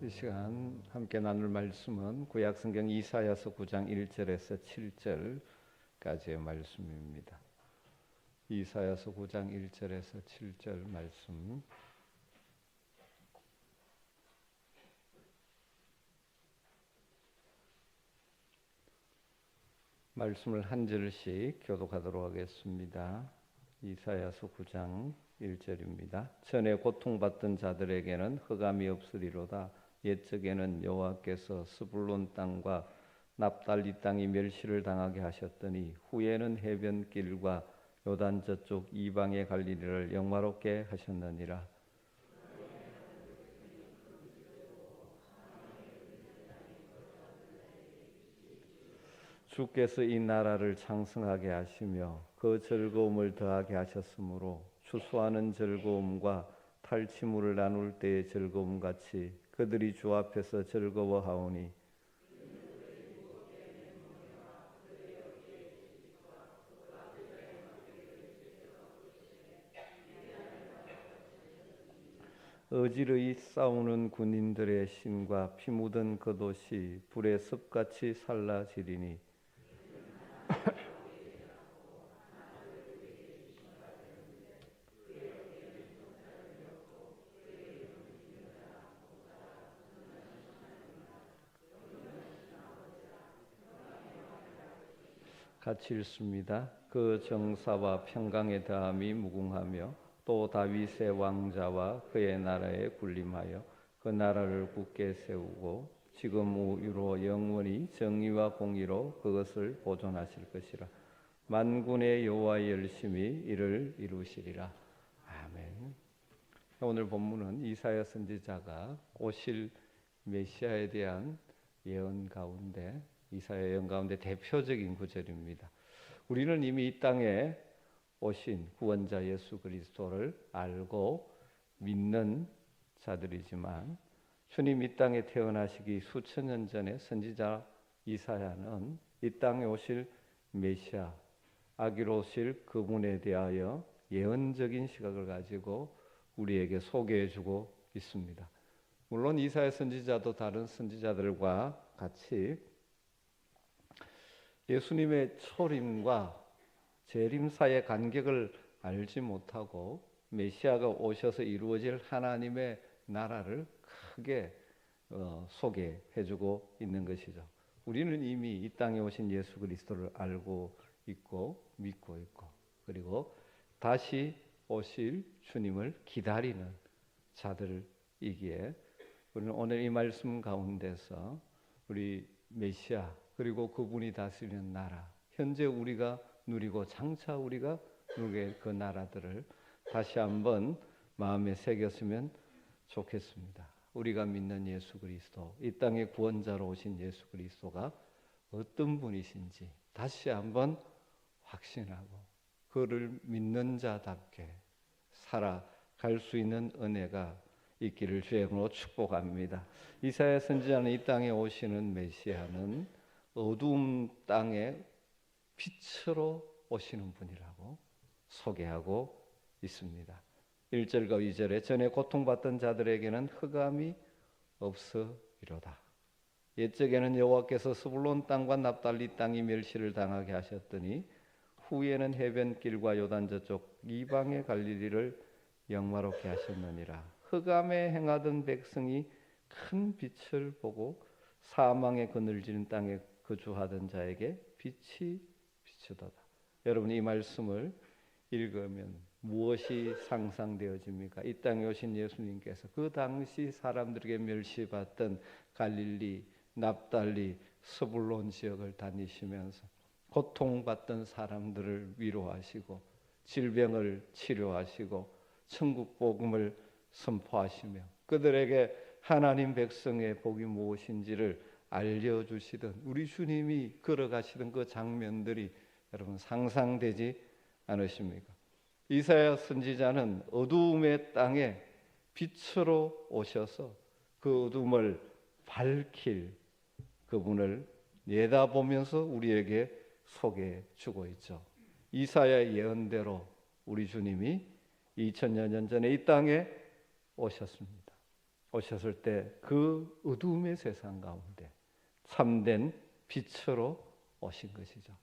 이 시간 함께 나눌 말씀은 구약성경 이사야서 9장 1절에서 7절까지의 말씀입니다. 이사야서 9장 1절에서 7절 말씀. 말씀을 한 절씩 교독하도록 하겠습니다. 이사야서 9장 1절입니다. 전에 고통받던 자들에게는 흑암이 없으리로다. 옛적에는 여호와께서 스불론 땅과 납달리 땅이 멸시를 당하게 하셨더니 후에는 해변길과 요단 저쪽 이방의 갈릴리를 영화롭게 하셨느니라. 주께서 이 나라를 창성하게 하시며 그 즐거움을 더하게 하셨으므로 추수하는 즐거움과 탈취물을 나눌 때의 즐거움 같이 그들이 주 앞에서 즐거워하오니 어지러이 싸우는 군인들의 신과 피 묻은 그 도시 불의 습같이 살라지리니 같이 읽습니다. 그 정사와 평강의 다함이 무궁하며 또 다윗의 왕자와 그의 나라에 군림하여 그 나라를 굳게 세우고 지금 우유로 영원히 정의와 공의로 그것을 보존하실 것이라. 만군의 여호와의 열심히 이를 이루시리라. 아멘. 오늘 본문은 이사야 선지자가 오실 메시아에 대한 예언 가운데 이사야 예언 가운데 대표적인 구절입니다. 우리는 이미 이 땅에 오신 구원자 예수 그리스도를 알고 믿는 자들이지만 주님 이 땅에 태어나시기 수천 년 전에 선지자 이사야는 이 땅에 오실 메시아, 아기로 오실 그분에 대하여 예언적인 시각을 가지고 우리에게 소개해주고 있습니다. 물론 이사야 선지자도 다른 선지자들과 같이 예수님의 초림과 재림 사이의 간격을 알지 못하고 메시아가 오셔서 이루어질 하나님의 나라를 크게 소개해주고 있는 것이죠. 우리는 이미 이 땅에 오신 예수 그리스도를 알고 있고 믿고 있고 그리고 다시 오실 주님을 기다리는 자들이기에 우리는 오늘 이 말씀 가운데서 우리 메시아 그리고 그분이 다스리는 나라, 현재 우리가 누리고 장차 우리가 누릴 그 나라들을 다시 한번 마음에 새겼으면 좋겠습니다. 우리가 믿는 예수 그리스도, 이 땅의 구원자로 오신 예수 그리스도가 어떤 분이신지 다시 한번 확신하고 그를 믿는 자답게 살아갈 수 있는 은혜가 있기를 주의 이름으로 축복합니다. 이사야 선지자는 이 땅에 오시는 메시아는 어두운 땅에 빛으로 오시는 분이라고 소개하고 있습니다. 1절과 2절에 전에 고통받던 자들에게는 흑암이 없으리로다. 옛적에는 여호와께서 스불론 땅과 납달리 땅이 멸시를 당하게 하셨더니 후에는 해변길과 요단 저쪽 이방의 갈릴리를 영화롭게 하셨느니라. 흑암에 행하던 백성이 큰 빛을 보고 사망의 그늘지는 땅에 거주하던 자에게 빛이 비추도다. 여러분 이 말씀을 읽으면 무엇이 상상되어집니까? 이 땅에 오신 예수님께서 그 당시 사람들에게 멸시받던 갈릴리, 납달리, 스불론 지역을 다니시면서 고통받던 사람들을 위로하시고 질병을 치료하시고 천국 복음을 선포하시며 그들에게 하나님 백성의 복이 무엇인지를 알려주시던 우리 주님이 걸어가시던 그 장면들이 여러분 상상되지 않으십니까? 이사야 선지자는 어두움의 땅에 빛으로 오셔서 그 어둠을 밝힐 그분을 내다보면서 우리에게 소개해 주고 있죠. 이사야의 예언대로 우리 주님이 2000여 년 전에 이 땅에 오셨습니다. 오셨을 때 그 어두움의 세상 가운데 참된 빛으로 오신 것이죠.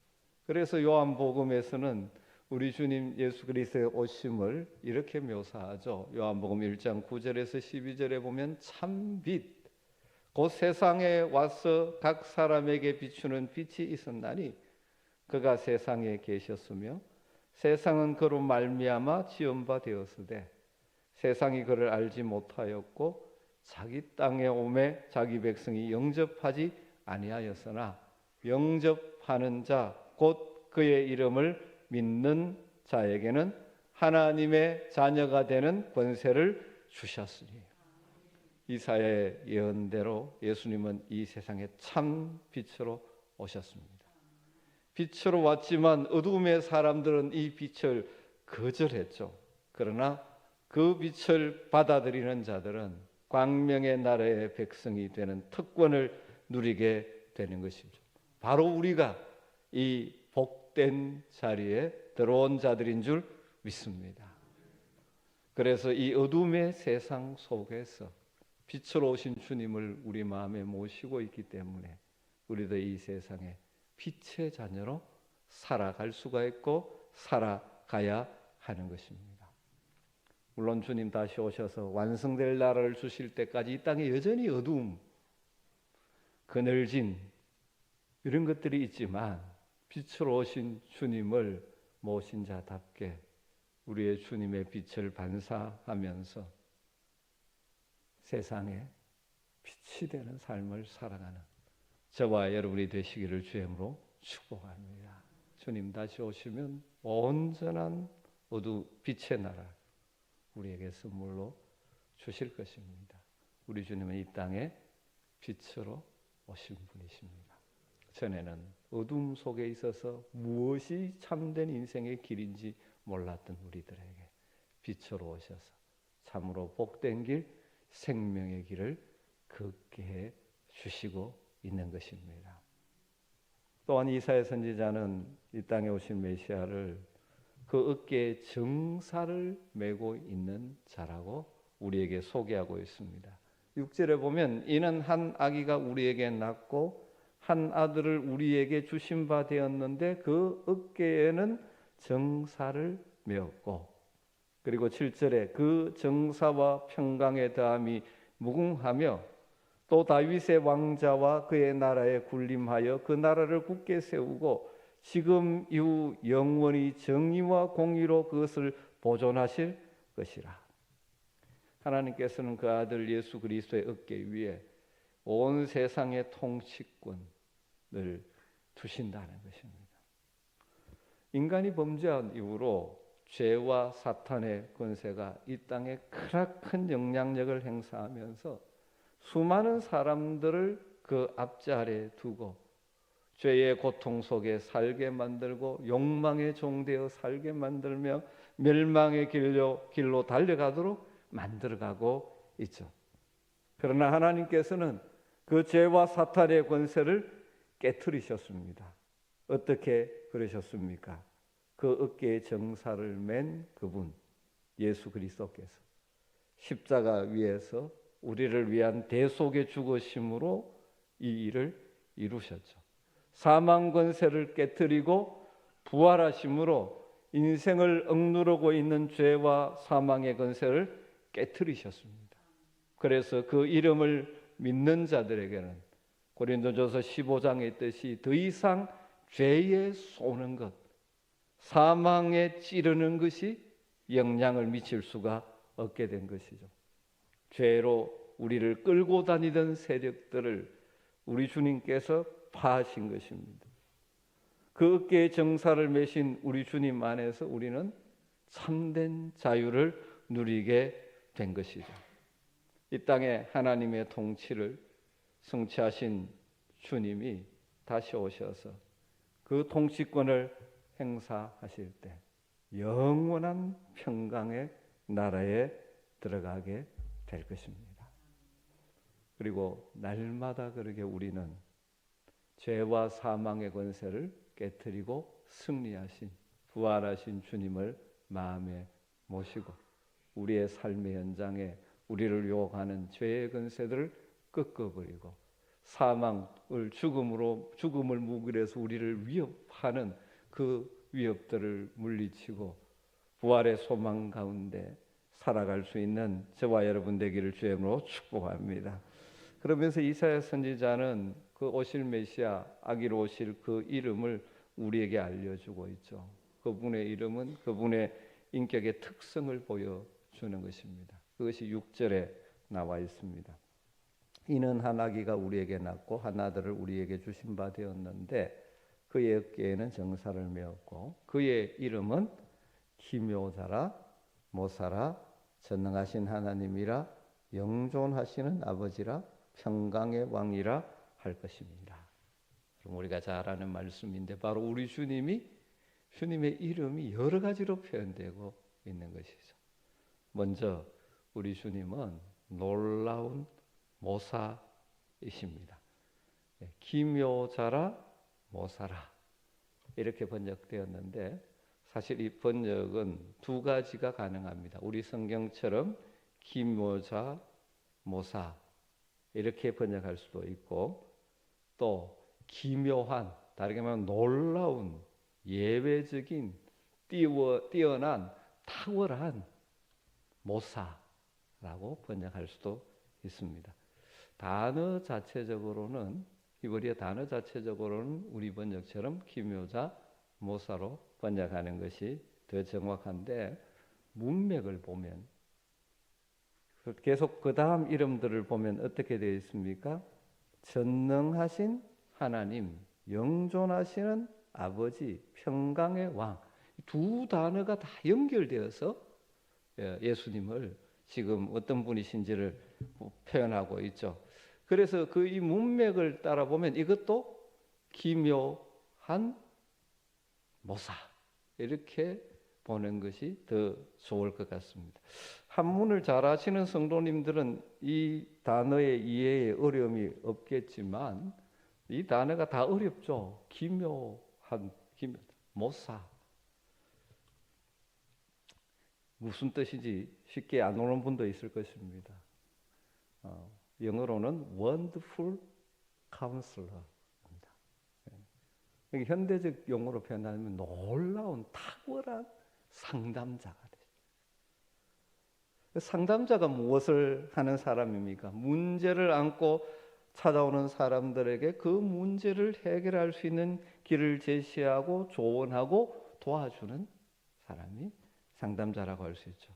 그래서 요한복음에서는 우리 주님 예수 그리스도의 오심을 이렇게 묘사하죠. 요한복음 1장 9절에서 12절에 보면 참빛 곧 세상에 와서 각 사람에게 비추는 빛이 있었나니 그가 세상에 계셨으며 세상은 그로 말미암아 지은 바 되었으되 세상이 그를 알지 못하였고 자기 땅에 오매 자기 백성이 영접하지 아니하였으나 영접하는 자 곧 그의 이름을 믿는 자에게는 하나님의 자녀가 되는 권세를 주셨으니 이사야의 예언대로 예수님은 이 세상에 참 빛으로 오셨습니다. 빛으로 왔지만 어두움의 사람들은 이 빛을 거절했죠. 그러나 그 빛을 받아들이는 자들은 광명의 나라의 백성이 되는 특권을 누리게 되는 것이죠. 바로 우리가 이 복된 자리에 들어온 자들인 줄 믿습니다. 그래서 이 어둠의 세상 속에서 빛으로 오신 주님을 우리 마음에 모시고 있기 때문에 우리도 이 세상에 빛의 자녀로 살아갈 수가 있고 살아가야 하는 것입니다. 물론 주님 다시 오셔서 완성될 나라를 주실 때까지 이 땅에 여전히 어두움, 그늘진 이런 것들이 있지만 빛으로 오신 주님을 모신 자답게 우리의 주님의 빛을 반사하면서 세상에 빛이 되는 삶을 살아가는 저와 여러분이 되시기를 주님으로 축복합니다. 주님 다시 오시면 온전한 빛의 나라 우리에게 선물로 주실 것입니다. 우리 주님은 이 땅에 빛으로 오신 분이십니다. 전에는 어둠 속에 있어서 무엇이 참된 인생의 길인지 몰랐던 우리들에게 빛으로 오셔서 참으로 복된 길, 생명의 길을 걷게 해 주시고 있는 것입니다. 또한 이사야 선지자는 이 땅에 오신 메시아를 그 어깨에 정사를 메고 있는 자라고 우리에게 소개하고 있습니다. 6절에 보면 이는 한 아기가 우리에게 낳고 한 아들을 우리에게 주신 바 되었는데 그 어깨에는 정사를 메었고 그리고 7절에 그 정사와 평강의 다함이 무궁하며 또 다윗의 왕자와 그의 나라에 군림하여 그 나라를 굳게 세우고 지금 이후 영원히 정의와 공의로 그것을 보존하실 것이라. 하나님께서는 그 아들 예수 그리스도의 어깨 위에 온 세상의 통치권을 두신다는 것입니다. 인간이 범죄한 이후로 죄와 사탄의 권세가 이 땅에 크나큰 영향력을 행사하면서 수많은 사람들을 그 앞자리에 두고 죄의 고통 속에 살게 만들고 욕망의 종되어 살게 만들며 멸망의 길로 달려가도록 만들어가고 있죠. 그러나 하나님께서는 그 죄와 사탄의 권세를 깨트리셨습니다. 어떻게 그러셨습니까? 그 어깨에 정사를 맨 그분 예수 그리스도께서 십자가 위에서 우리를 위한 대속의 죽으심으로 이 일을 이루셨죠. 사망 권세를 깨트리고 부활하심으로 인생을 억누르고 있는 죄와 사망의 권세를 깨트리셨습니다. 그래서 그 이름을 믿는 자들에게는 고린도전서 15장에 있듯이 더 이상 죄에 쏘는 것, 사망에 찌르는 것이 영향을 미칠 수가 없게 된 것이죠. 죄로 우리를 끌고 다니던 세력들을 우리 주님께서 파하신 것입니다. 그 어깨에 정사를 메신 우리 주님 안에서 우리는 참된 자유를 누리게 된 것이죠. 이 땅에 하나님의 통치를 성취하신 주님이 다시 오셔서 그 통치권을 행사하실 때 영원한 평강의 나라에 들어가게 될 것입니다. 그리고 날마다 그렇게 우리는 죄와 사망의 권세를 깨트리고 승리하신 부활하신 주님을 마음에 모시고 우리의 삶의 현장에 우리를 유혹하는 죄의 근세들을 꺾어버리고 사망을 죽음을 무기로 해서 우리를 위협하는 그 위협들을 물리치고 부활의 소망 가운데 살아갈 수 있는 저와 여러분 되기를 주의 이름으로 축복합니다. 그러면서 이사야 선지자는 그 오실 메시아, 아기로 오실 그 이름을 우리에게 알려주고 있죠. 그분의 이름은 그분의 인격의 특성을 보여주는 것입니다. 그것이 6절에 나와 있습니다. 이는 한 아기가 우리에게 낳고 한 아들을 우리에게 주신 바 되었는데 그의 어깨에는 정사를 메었고 그의 이름은 기묘자라 모사라 전능하신 하나님이라 영존하시는 아버지라 평강의 왕이라 할 것입니다. 그럼 우리가 잘 아는 말씀인데 바로 우리 주님의 이름이 여러 가지로 표현되고 있는 것이죠. 먼저 우리 주님은 놀라운 모사이십니다. 기묘자라 모사라 이렇게 번역되었는데 사실 이 번역은 두 가지가 가능합니다. 우리 성경처럼 기묘자 모사 이렇게 번역할 수도 있고 또 기묘한, 다르게 말하면 놀라운, 예외적인, 뛰어난, 탁월한 모사라고 번역할 수도 있습니다. 단어 자체적으로는 히브리어 단어 자체적으로는 우리 번역처럼 기묘자 모사로 번역하는 것이 더 정확한데 문맥을 보면 계속 그 다음 이름들을 보면 어떻게 되어 있습니까? 전능하신 하나님, 영존하시는 아버지, 평강의 왕, 두 단어가 다 연결되어서 예수님을 지금 어떤 분이신지를 표현하고 있죠. 그래서 그 이 문맥을 따라 보면 이것도 기묘한 모사 이렇게 보는 것이 더 좋을 것 같습니다. 한문을 잘 아시는 성도님들은 이 단어의 이해에 어려움이 없겠지만 이 단어가 다 어렵죠. 모사 무슨 뜻인지 쉽게 안 오는 분도 있을 것입니다. 영어로는 Wonderful Counselor. 현대적 용어로 표현하면 놀라운 탁월한 상담자가 되죠. 상담자가 무엇을 하는 사람입니까? 문제를 안고 찾아오는 사람들에게 그 문제를 해결할 수 있는 길을 제시하고 조언하고 도와주는 사람이 상담자라고 할 수 있죠.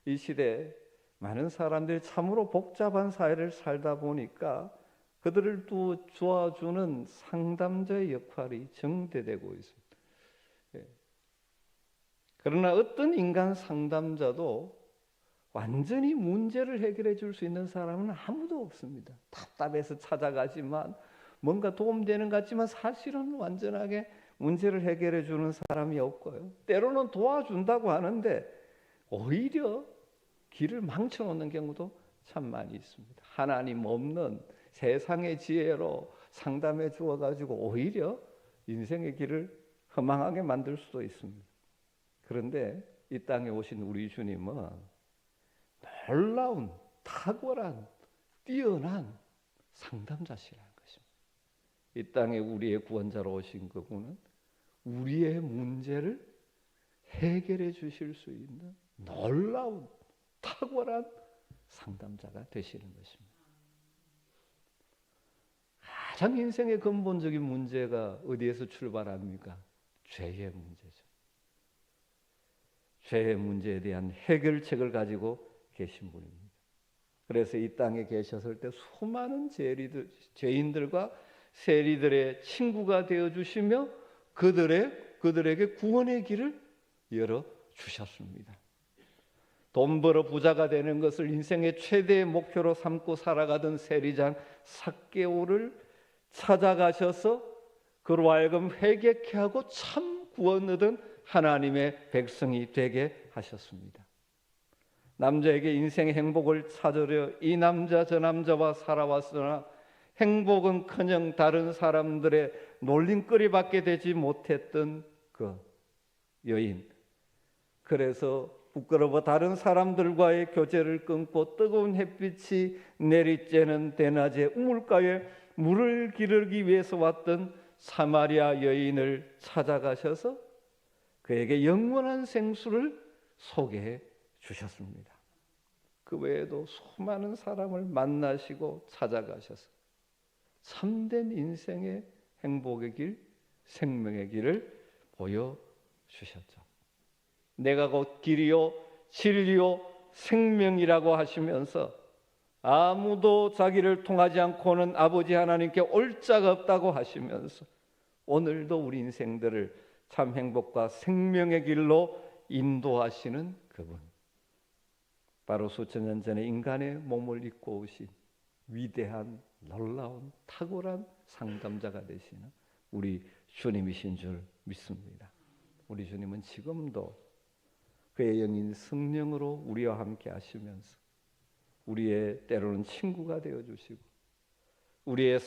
이 시대에 많은 사람들이 참으로 복잡한 사회를 살다 보니까 그들을 또 도와주는 상담자의 역할이 정대되고 있습니다. 그러나 어떤 인간 상담자도 완전히 문제를 해결해 줄 수 있는 사람은 아무도 없습니다. 답답해서 찾아가지만 뭔가 도움되는 것 같지만 사실은 완전하게 문제를 해결해 주는 사람이 없고요. 때로는 도와준다고 하는데 오히려 길을 망쳐놓는 경우도 참 많이 있습니다. 하나님 없는 세상의 지혜로 상담해 주어가지고 오히려 인생의 길을 허망하게 만들 수도 있습니다. 그런데 이 땅에 오신 우리 주님은 놀라운 탁월한 뛰어난 상담자시라는 것입니다. 이 땅에 우리의 구원자로 오신 그분은 우리의 문제를 해결해 주실 수 있는 놀라운 탁월한 상담자가 되시는 것입니다. 가장 인생의 근본적인 문제가 어디에서 출발합니까? 죄의 문제죠. 죄의 문제에 대한 해결책을 가지고 계신 분입니다. 그래서 이 땅에 계셨을 때 수많은 죄인들과 세리들의 친구가 되어주시며 그들에게 구원의 길을 열어주셨습니다. 돈 벌어 부자가 되는 것을 인생의 최대의 목표로 삼고 살아가던 세리장 삭개오를 찾아가셔서 그로 하여금 회개케 하고 참 구원 얻은 하나님의 백성이 되게 하셨습니다. 남자에게 인생의 행복을 찾으려 이 남자 저 남자와 살아왔으나 행복은커녕 다른 사람들의 놀림거리밖에 되지 못했던 그 여인, 그래서 부끄러워 다른 사람들과의 교제를 끊고 뜨거운 햇빛이 내리쬐는 대낮에 우물가에 물을 기르기 위해서 왔던 사마리아 여인을 찾아가셔서 그에게 영원한 생수를 소개해 주셨습니다. 그 외에도 수많은 사람을 만나시고 찾아가셔서 참된 인생의 행복의 길, 생명의 길을 보여주셨죠. 내가 곧 길이요 진리요 생명이라고 하시면서 아무도 자기를 통하지 않고는 아버지 하나님께 올 자가 없다고 하시면서 오늘도 우리 인생들을 참 행복과 생명의 길로 인도하시는 그분, 바로 수천 년 전에 인간의 몸을 입고 오신 위대한 놀라운 탁월한 상담자가 되시는 우리 주님이신 줄 믿습니다. 우리 주님은 지금도 그의 영인 성령으로 우리와 함께 하시면서 우리의 때로는 친구가 되어주시고 우리의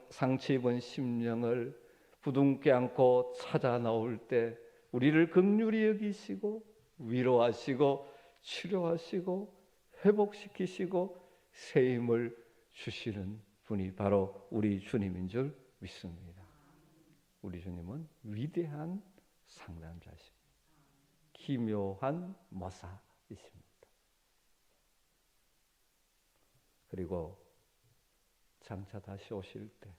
상처 입은 심령을 부둥켜 안고 찾아 나올 때 우리를 긍휼히 여기시고 위로하시고 치료하시고 회복시키시고 새 힘을 주시는 분이 바로 우리 주님인 줄 믿습니다. 우리 주님은 위대한 상담자십니다. 기묘한 모사이십니다. 그리고 장차 다시 오실 때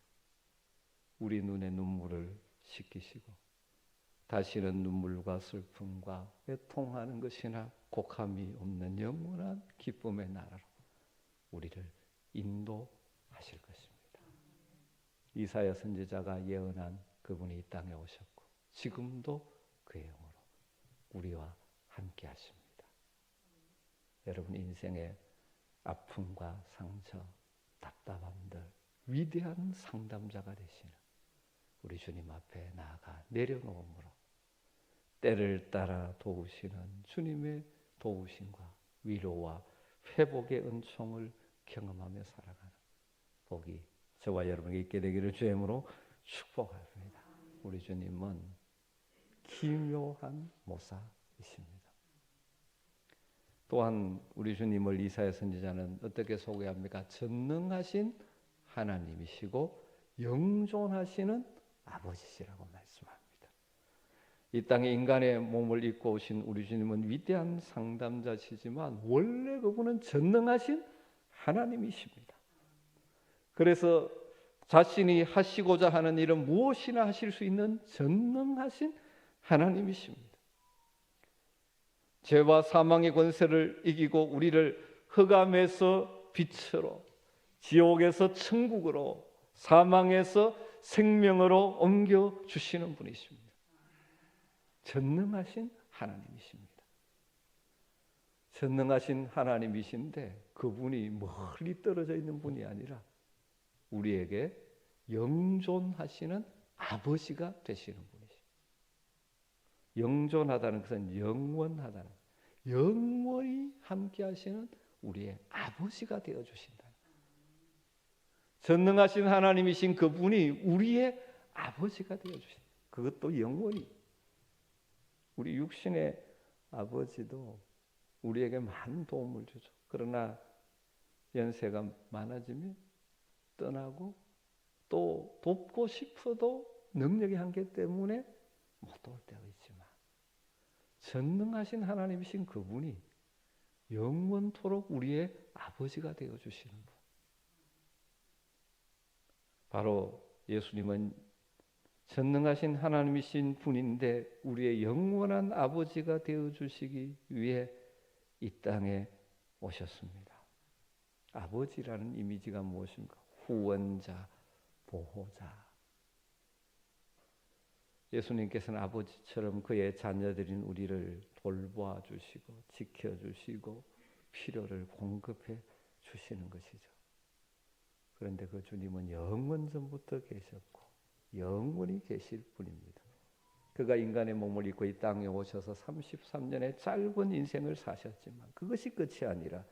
우리 눈의 눈물을 씻기시고 다시는 눈물과 슬픔과 애통하는 것이나 곡함이 없는 영원한 기쁨의 나라로 우리를 인도하실 것입니다. 이사야 선지자가 예언한 그분이 이 땅에 오셨고 지금도 그의 영으로 우리와 함께 하십니다. 여러분 인생의 아픔과 상처, 답답함들 위대한 상담자가 되시는 우리 주님 앞에 나아가 내려놓음으로 때를 따라 도우시는 주님의 도우심과 위로와 회복의 은총을 경험하며 살아가는 복이 저와 여러분에게 있게 되기를 주의 이름으로 축복합니다. 우리 주님은 기묘한 모사이십니다. 또한 우리 주님을 이사야 선지자는 어떻게 소개합니까? 전능하신 하나님이시고 영존하시는 아버지시라고 말씀합니다. 이 땅에 인간의 몸을 입고 오신 우리 주님은 위대한 상담자시지만 원래 그분은 전능하신 하나님이십니다. 그래서 자신이 하시고자 하는 일은 무엇이나 하실 수 있는 전능하신 하나님이십니다. 죄와 사망의 권세를 이기고 우리를 흑암에서 빛으로, 지옥에서 천국으로, 사망에서 생명으로 옮겨주시는 분이십니다. 전능하신 하나님이십니다. 전능하신 하나님이신데 그분이 멀리 떨어져 있는 분이 아니라 우리에게 영존하시는 아버지가 되시는 분이십니다. 영존하다는 것은 영원하다는, 영원히 함께 하시는 우리의 아버지가 되어주신다. 전능하신 하나님이신 그분이 우리의 아버지가 되어주신다. 그것도 영원히. 우리 육신의 아버지도 우리에게 많은 도움을 주죠. 그러나 연세가 많아지면 떠나고 또 돕고 싶어도 능력의 한계 때문에 못 도울 때가 있지만 전능하신 하나님이신 그분이 영원토록 우리의 아버지가 되어주시는 분. 바로 예수님은 전능하신 하나님이신 분인데 우리의 영원한 아버지가 되어주시기 위해 이 땅에 오셨습니다. 아버지라는 이미지가 무엇입니까? 후원자, 보호자. 예수님께서는 아버지처럼 그의 자녀들인 우리를 돌보아 주시고 지켜주시고 필요를 공급해 주시는 것이죠. 그런데 그 주님은 영원 전부터 계셨고 영원히 계실 분입니다. 그가 인간의 몸을 입고 이 땅에 오셔서 33년의 짧은 인생을 사셨지만 그것이 끝이 아니라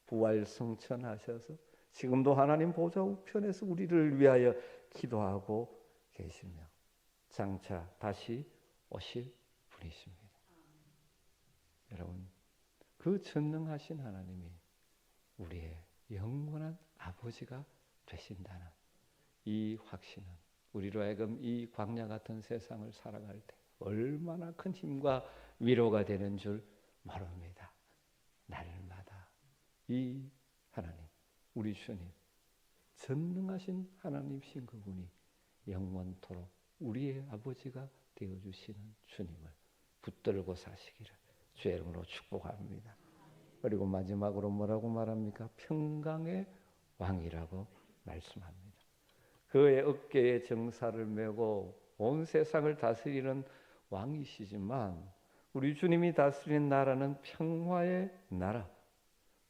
부활 승천하셔서 지금도 하나님 보좌 우편에서 우리를 위하여 기도하고 계시며 장차 다시 오실 분이십니다. 여러분 그 전능하신 하나님이 우리의 영원한 아버지가 되신다는 이 확신은 우리로 하여금 이 광야 같은 세상을 살아갈 때 얼마나 큰 힘과 위로가 되는 줄 모릅니다. 날마다 이 하나님, 우리 주님, 전능하신 하나님이신 그분이 영원토록 우리의 아버지가 되어주시는 주님을 붙들고 사시기를 주의 이름으로 축복합니다. 그리고 마지막으로 뭐라고 말합니까? 평강의 왕이라고 말씀합니다. 그의 어깨에 정사를 메고 온 세상을 다스리는 왕이시지만 우리 주님이 다스리는 나라는 평화의 나라,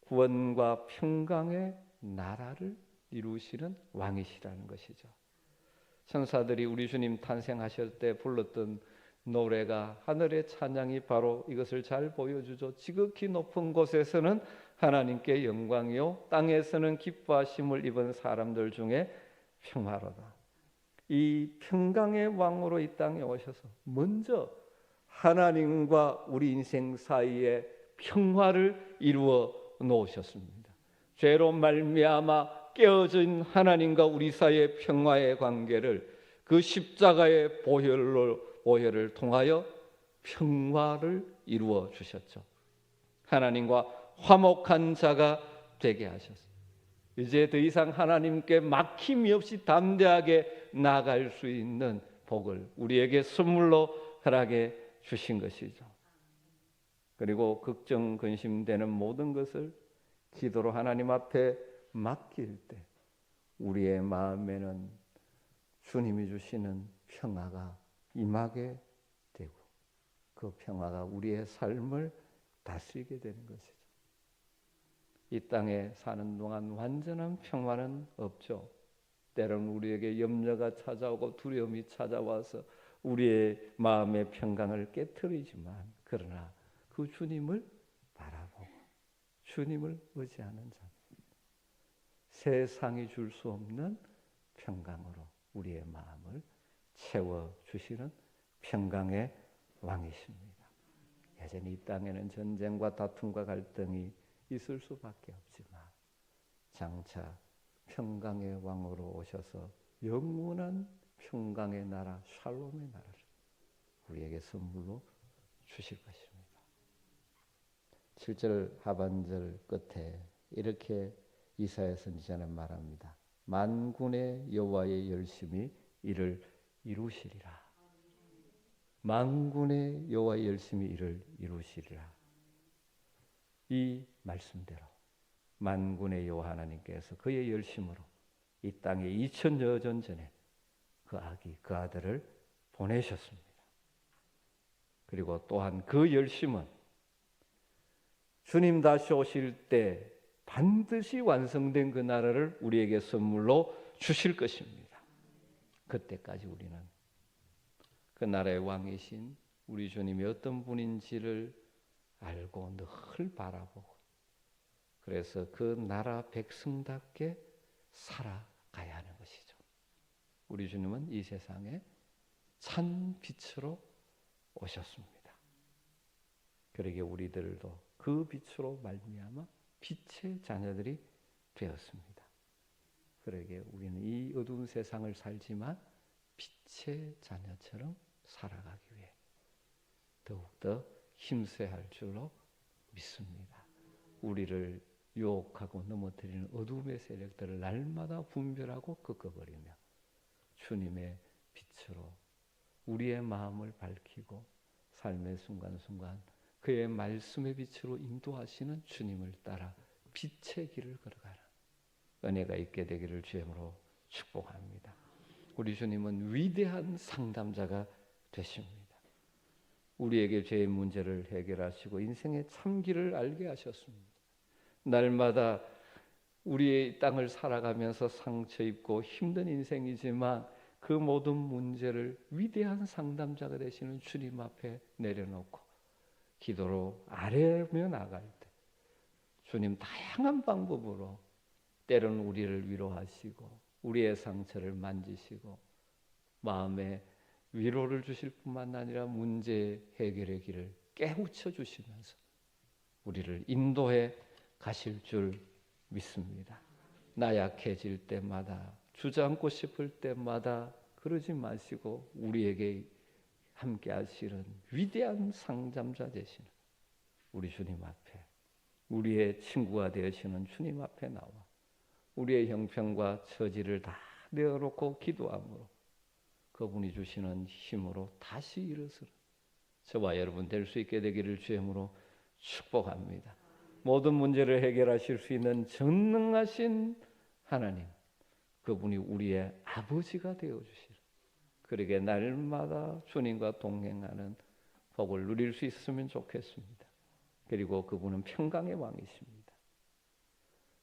구원과 평강의 나라를 이루시는 왕이시라는 것이죠. 천사들이 우리 주님 탄생하실 때 불렀던 노래가 하늘의 찬양이 바로 이것을 잘 보여주죠. 지극히 높은 곳에서는 하나님께 영광이요 땅에서는 기뻐하심을 입은 사람들 중에 평화로다. 이 평강의 왕으로 이 땅에 오셔서 먼저 하나님과 우리 인생 사이에 평화를 이루어 놓으셨습니다. 죄로 말미암아 깨어진 하나님과 우리 사이의 평화의 관계를 그 십자가의 보혈을 통하여 평화를 이루어 주셨죠. 하나님과 화목한 자가 되게 하셨습니다. 이제 더 이상 하나님께 막힘이 없이 담대하게 나아갈 수 있는 복을 우리에게 선물로 허락해 주신 것이죠. 그리고 걱정, 근심되는 모든 것을 기도로 하나님 앞에 맡길 때 우리의 마음에는 주님이 주시는 평화가 임하게 되고 그 평화가 우리의 삶을 다스리게 되는 것이죠. 이 땅에 사는 동안 완전한 평화는 없죠. 때로는 우리에게 염려가 찾아오고 두려움이 찾아와서 우리의 마음의 평강을 깨트리지만 그러나 그 주님을 바라보고 주님을 의지하는 자, 세상이 줄 수 없는 평강으로 우리의 마음을 채워주시는 평강의 왕이십니다. 여전히 이 땅에는 전쟁과 다툼과 갈등이 있을 수밖에 없지만 장차 평강의 왕으로 오셔서 영원한 평강의 나라, 샬롬의 나라를 우리에게 선물로 주실 것입니다. 7절 하반절 끝에 이렇게 이사야 선지자는 말합니다. 만군의 여호와의 열심히 이를 이루시리라. 만군의 여호와의 열심히 이를 이루시리라. 이 말씀대로 만군의 여호와 하나님께서 그의 열심으로 이 땅에 2000여 년 전에 그 아들을 보내셨습니다. 그리고 또한 그 열심은 주님 다시 오실 때 반드시 완성된 그 나라를 우리에게 선물로 주실 것입니다. 그때까지 우리는 그 나라의 왕이신 우리 주님이 어떤 분인지를 알고 늘 바라보고 그래서 그 나라 백성답게 살아가야 하는 것이죠. 우리 주님은 이 세상에 찬 빛으로 오셨습니다. 그러기에 우리들도 그 빛으로 말미암아 빛의 자녀들이 되었습니다. 그러기에 우리는 이 어두운 세상을 살지만 빛의 자녀처럼 살아가기 위해 더욱더 힘써야 할 줄로 믿습니다. 우리를 유혹하고 넘어뜨리는 어둠의 세력들을 날마다 분별하고 꺾어버리며 주님의 빛으로 우리의 마음을 밝히고 삶의 순간순간 그의 말씀의 빛으로 인도하시는 주님을 따라 빛의 길을 걸어가는 은혜가 있게 되기를 주님으로 축복합니다. 우리 주님은 위대한 상담자가 되십니다. 우리에게 죄의 문제를 해결하시고 인생의 참길을 알게 하셨습니다. 날마다 우리의 땅을 살아가면서 상처 입고 힘든 인생이지만 그 모든 문제를 위대한 상담자가 되시는 주님 앞에 내려놓고 기도로 아뢰며 나갈 때 주님 다양한 방법으로 때로는 우리를 위로하시고 우리의 상처를 만지시고 마음에 위로를 주실 뿐만 아니라 문제 해결의 길을 깨우쳐 주시면서 우리를 인도해 가실 줄 믿습니다. 나약해질 때마다, 주저앉고 싶을 때마다 그러지 마시고 우리에게 함께 하시는 위대한 상담자 되시는 우리 주님 앞에, 우리의 친구가 되시는 주님 앞에 나와 우리의 형편과 처지를 다 내어놓고 기도함으로 그분이 주시는 힘으로 다시 일어서는 저와 여러분 될 수 있게 되기를 주님으로 축복합니다. 모든 문제를 해결하실 수 있는 전능하신 하나님, 그분이 우리의 아버지가 되어주시라. 그러게 날마다 주님과 동행하는 복을 누릴 수 있으면 좋겠습니다. 그리고 그분은 평강의 왕이십니다.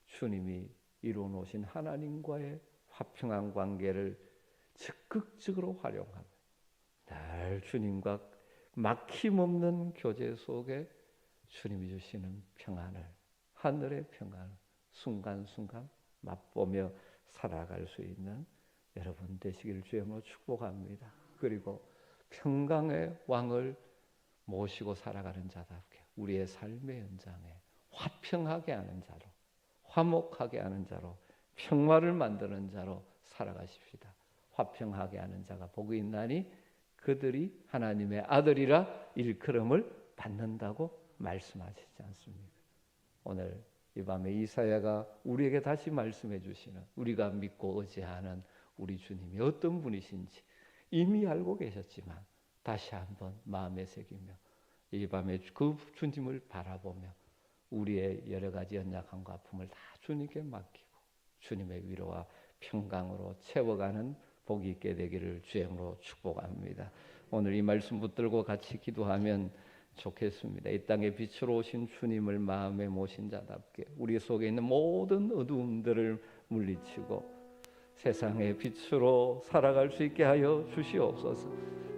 주님이 이루어놓으신 하나님과의 화평한 관계를 적극적으로 활용하며 늘 주님과 막힘없는 교제 속에 주님이 주시는 평안을, 하늘의 평안을 순간순간 맛보며 살아갈 수 있는 여러분 되시기를 주님으로 축복합니다. 그리고 평강의 왕을 모시고 살아가는 자답게 우리의 삶의 현장에 화평하게 하는 자로, 화목하게 하는 자로, 평화를 만드는 자로 살아가십시다. 화평하게 하는 자가 복이 있나니 그들이 하나님의 아들이라 일컬음을 받는다고 말씀하시지 않습니까? 오늘 이 밤에 이사야가 우리에게 다시 말씀해 주시는, 우리가 믿고 의지하는 우리 주님이 어떤 분이신지 이미 알고 계셨지만 다시 한번 마음에 새기며 이 밤에 그 주님을 바라보며 우리의 여러 가지 연약함과 아픔을 다 주님께 맡기고 주님의 위로와 평강으로 채워가는 복이 있게 되기를 주님으로 축복합니다. 오늘 이 말씀 붙들고 같이 기도하면 좋겠습니다. 이 땅에 빛으로 오신 주님을 마음에 모신 자답게 우리 속에 있는 모든 어두움들을 물리치고 세상의 빛으로 살아갈 수 있게 하여 주시옵소서.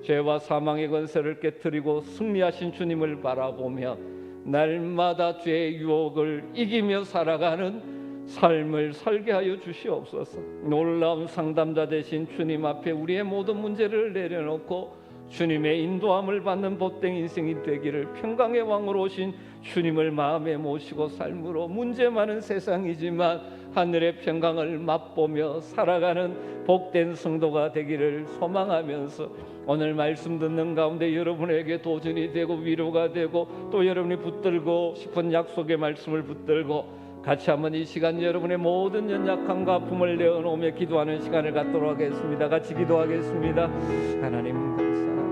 죄와 사망의 권세를 깨뜨리고 승리하신 주님을 바라보며 날마다 죄의 유혹을 이기며 살아가는 삶을 살게 하여 주시옵소서. 놀라운 상담자 되신 주님 앞에 우리의 모든 문제를 내려놓고 주님의 인도함을 받는 복된 인생이 되기를, 평강의 왕으로 오신 주님을 마음에 모시고 삶으로 문제 많은 세상이지만 하늘의 평강을 맛보며 살아가는 복된 성도가 되기를 소망하면서 오늘 말씀 듣는 가운데 여러분에게 도전이 되고 위로가 되고 또 여러분이 붙들고 싶은 약속의 말씀을 붙들고 같이 한번 이 시간 여러분의 모든 연약함과 아픔을 내어놓으며 기도하는 시간을 갖도록 하겠습니다. 같이 기도하겠습니다. 하나님 감사합니다.